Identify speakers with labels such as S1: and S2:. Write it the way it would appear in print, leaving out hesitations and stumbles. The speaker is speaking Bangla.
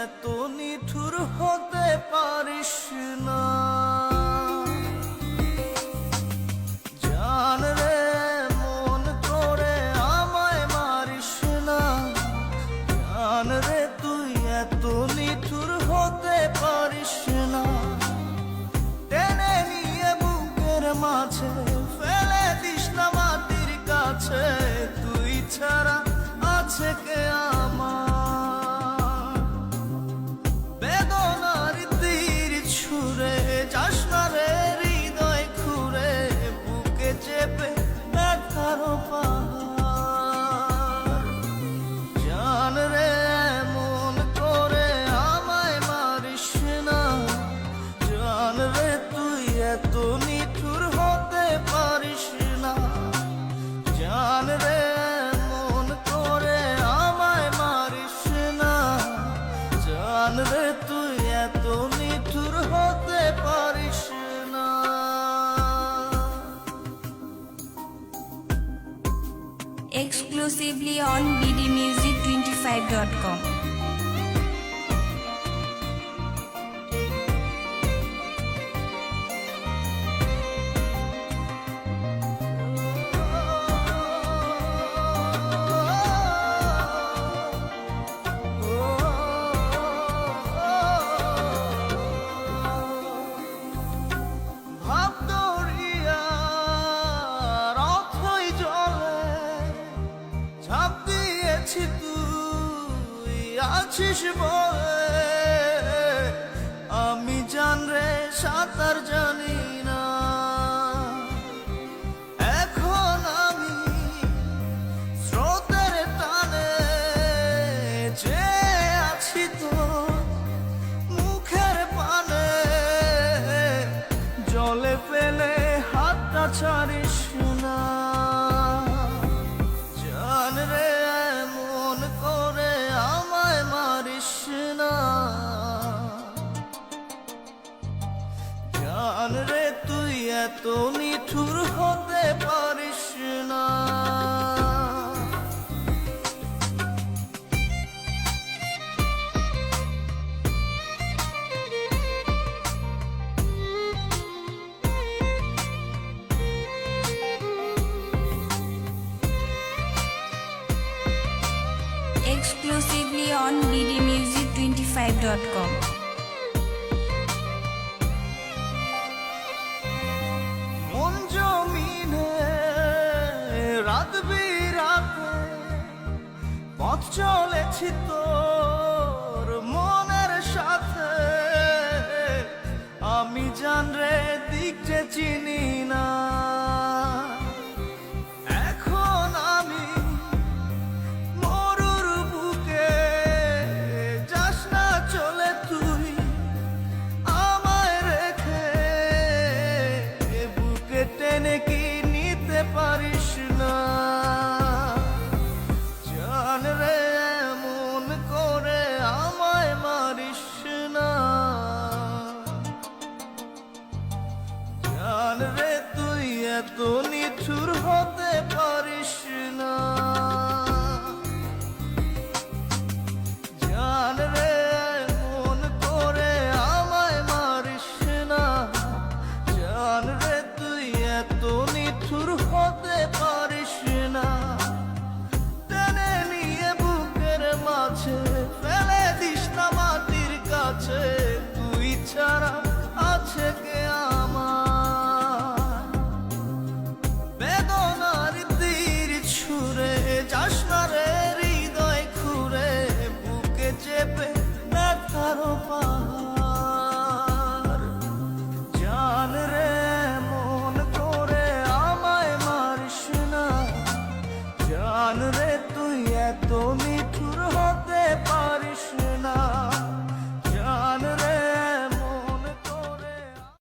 S1: এত নিঠুর হতে পারিস না। জান রে মন করে আমায় মারিস না। জান রে তুই এত নিঠুর হতে পারিস না। টেনে নিয়ে বুকের মাঝে ফেলে দিস না মাটির কাছে। তুই ছাড়া আছে কে আমার? বেদনার তীর ছুঁড়ে যাস না রে হৃদয় খুঁড়ে, বুকে চেপে ব্যথার পাহাড়। জান রে মন করে আমায় মারিস না। জান রে তুই এত নিঠুর হতে পারিস না। জান রে মন করে আমায় মারিস না। জান রে তুই এত নিঠুর হতে পারিস না।
S2: Exclusively on bdmusic25.com.
S1: ভাব দরিয়ার অথই জলে ঝাঁপ দিয়েছি, তুই আছিস বলে। আমি জান রে সাঁতার জানি না। এখন আমি স্রোতের টানে যে আছি তো মুখের পানে। জলে ফেলে হাতটা ছাড়িস না। জান রে মন করে আমায় মারিস না। জান রে তুই এত নিঠুর হতে পারিস না।
S2: Exclusively on bdmusic25.com.
S1: মন জমিনে রাত বিরাতে পথ চলেছি তোর মনের সাথে। আমি জান রে দিক যে চিনি না। এখন আমি মরুর বুকে, যাস না চলে তুই আমায় রেখে। বুকে টেনে কি নিতে পারিস না? জান রে মন করে আমায় মারিস না। জান রে তুই এত নিঠুর হতে পারিস না। জান রে মন করে আমায় মারিস না। জান রে তুই এত নিঠুর হতে পারিস না। টেনে নিয়ে বুকের মাঝে ফেলে দিস না মাটির কাছে। তুই ছাড়া